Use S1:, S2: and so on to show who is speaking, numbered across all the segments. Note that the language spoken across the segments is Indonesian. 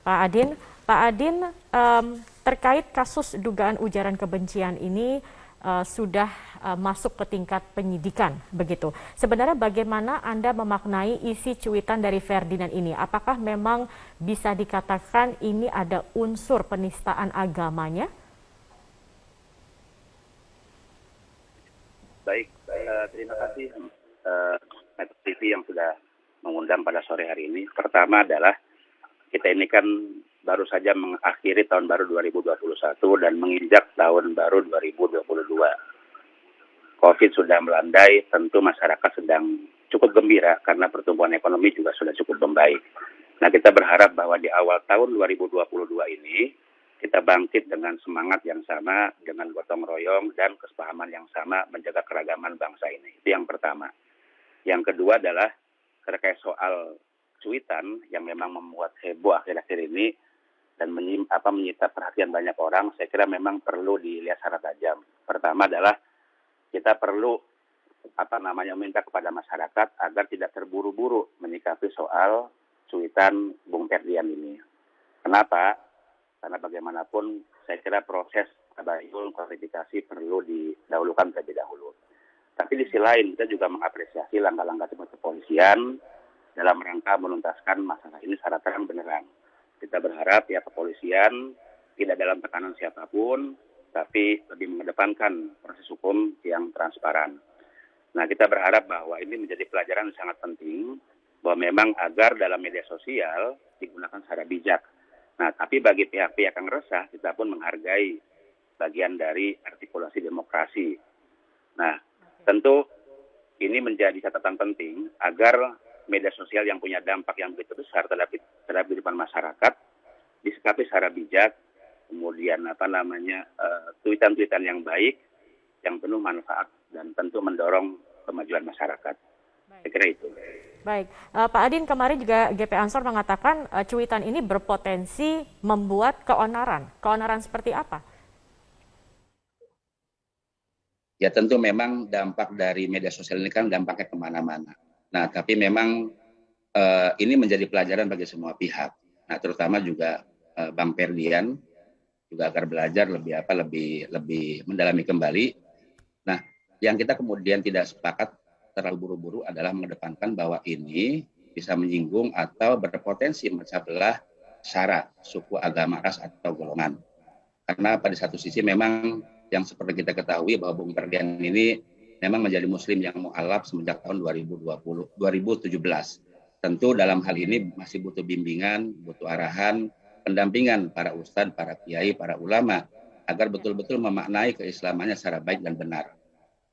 S1: Pak Adin. Pak Adin, terkait kasus dugaan ujaran kebencian ini sudah masuk ke tingkat penyidikan, begitu. Sebenarnya bagaimana Anda memaknai isi cuitan dari Ferdinand ini? Apakah memang bisa dikatakan ini ada unsur penistaan agamanya?
S2: Baik, terima kasih Metro TV yang sudah mengundang pada sore hari ini. Pertama adalah kita ini kan baru saja mengakhiri tahun baru 2021 dan menginjak tahun baru 2022. COVID sudah melandai, tentu masyarakat sedang cukup gembira karena pertumbuhan ekonomi juga sudah cukup membaik. Nah, kita berharap bahwa di awal tahun 2022 ini kita bangkit dengan semangat yang sama, dengan gotong royong dan kesepahaman yang sama menjaga keragaman bangsa ini. Itu yang pertama. Yang kedua adalah terkait soal cuitan yang memang membuat heboh akhir-akhir ini dan menyita perhatian banyak orang, saya kira memang perlu dilihat secara tajam. Pertama adalah kita perlu meminta kepada masyarakat agar tidak terburu-buru menyikapi soal cuitan Bung Ferdian ini. Kenapa? Karena bagaimanapun saya kira proses tabayun klarifikasi perlu didahulukan terlebih dahulu. Tapi di sisi lain kita juga mengapresiasi langkah-langkah seperti kepolisian dalam rangka menuntaskan masalah ini secara terang benerang. Kita berharap ya kepolisian tidak dalam tekanan siapapun, tapi lebih mengedepankan proses hukum yang transparan. Nah, kita berharap bahwa ini menjadi pelajaran yang sangat penting, bahwa memang agar dalam media sosial digunakan secara bijak. Nah, tapi bagi pihak-pihak yang resah, kita pun menghargai bagian dari artikulasi demokrasi. Nah, tentu ini menjadi catatan penting agar media sosial yang punya dampak yang begitu besar terhadap kehidupan masyarakat disikapi secara bijak, kemudian tweetan-tweetan yang baik, yang penuh manfaat dan tentu mendorong kemajuan masyarakat. Saya kira itu.
S1: Baik, Pak Adin, kemarin juga GP Ansor mengatakan cuitan ini berpotensi membuat keonaran. Keonaran seperti apa?
S2: Ya tentu memang dampak dari media sosial ini kan dampaknya kemana-mana. Nah, tapi memang ini menjadi pelajaran bagi semua pihak. Nah, terutama juga Bang Ferdian juga agar belajar lebih mendalami kembali. Nah, yang kita kemudian tidak sepakat terlalu buru-buru adalah mengedepankan bahwa ini bisa menyinggung atau berpotensi memecah belah syarat, suku, agama, ras atau golongan. Karena pada satu sisi memang yang seperti kita ketahui bahwa Bung Ferdian ini memang menjadi muslim yang mu'alaf semenjak tahun 2017. Tentu dalam hal ini masih butuh bimbingan, butuh arahan, pendampingan para ustadz, para kiai, para ulama agar betul-betul memaknai keislamannya secara baik dan benar.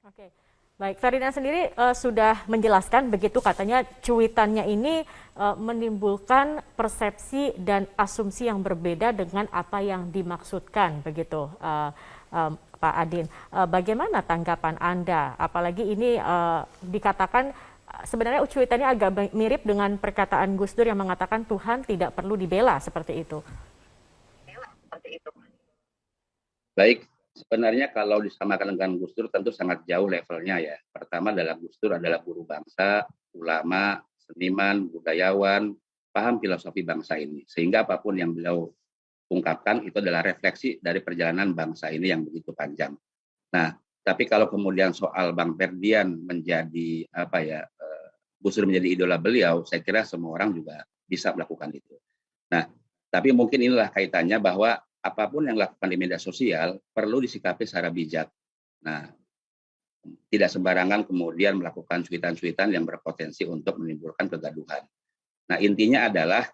S1: Oke. Baik, Ferdinand sendiri sudah menjelaskan begitu katanya cuitannya ini menimbulkan persepsi dan asumsi yang berbeda dengan apa yang dimaksudkan begitu. Pak Adin, bagaimana tanggapan Anda? Apalagi ini dikatakan sebenarnya cuitannya agak mirip dengan perkataan Gus Dur yang mengatakan Tuhan tidak perlu dibela seperti itu.
S2: Baik, sebenarnya kalau disamakan dengan Gus Dur tentu sangat jauh levelnya ya. Pertama adalah Gus Dur adalah guru bangsa, ulama, seniman, budayawan, paham filosofi bangsa ini. Sehingga apapun yang beliau ungkapkan itu adalah refleksi dari perjalanan bangsa ini yang begitu panjang. Nah, tapi kalau kemudian soal Bang Ferdian menjadi Gus Dur menjadi idola beliau, saya kira semua orang juga bisa melakukan itu. Nah, tapi mungkin inilah kaitannya bahwa apapun yang dilakukan di media sosial perlu disikapi secara bijak. Nah, tidak sembarangan kemudian melakukan cuitan-cuitan yang berpotensi untuk menimbulkan kegaduhan. Nah, intinya adalah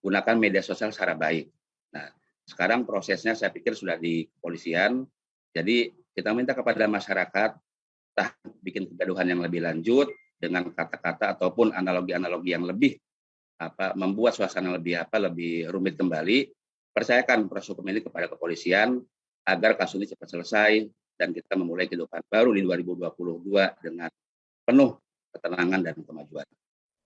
S2: gunakan media sosial secara baik. Nah, sekarang prosesnya saya pikir sudah di kepolisian. Jadi kita minta kepada masyarakat bikin kegaduhan yang lebih lanjut dengan kata-kata ataupun analogi-analogi yang lebih membuat suasana lebih rumit kembali. Percayakan proses hukum ini kepada kepolisian agar kasus ini cepat selesai dan kita memulai kehidupan baru di 2022 dengan penuh ketenangan dan kemajuan.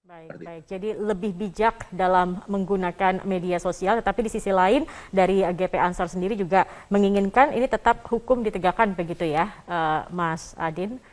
S1: Baik. Jadi lebih bijak dalam menggunakan media sosial, tetapi di sisi lain dari GP Ansor sendiri juga menginginkan ini tetap hukum ditegakkan begitu ya, Mas Adin?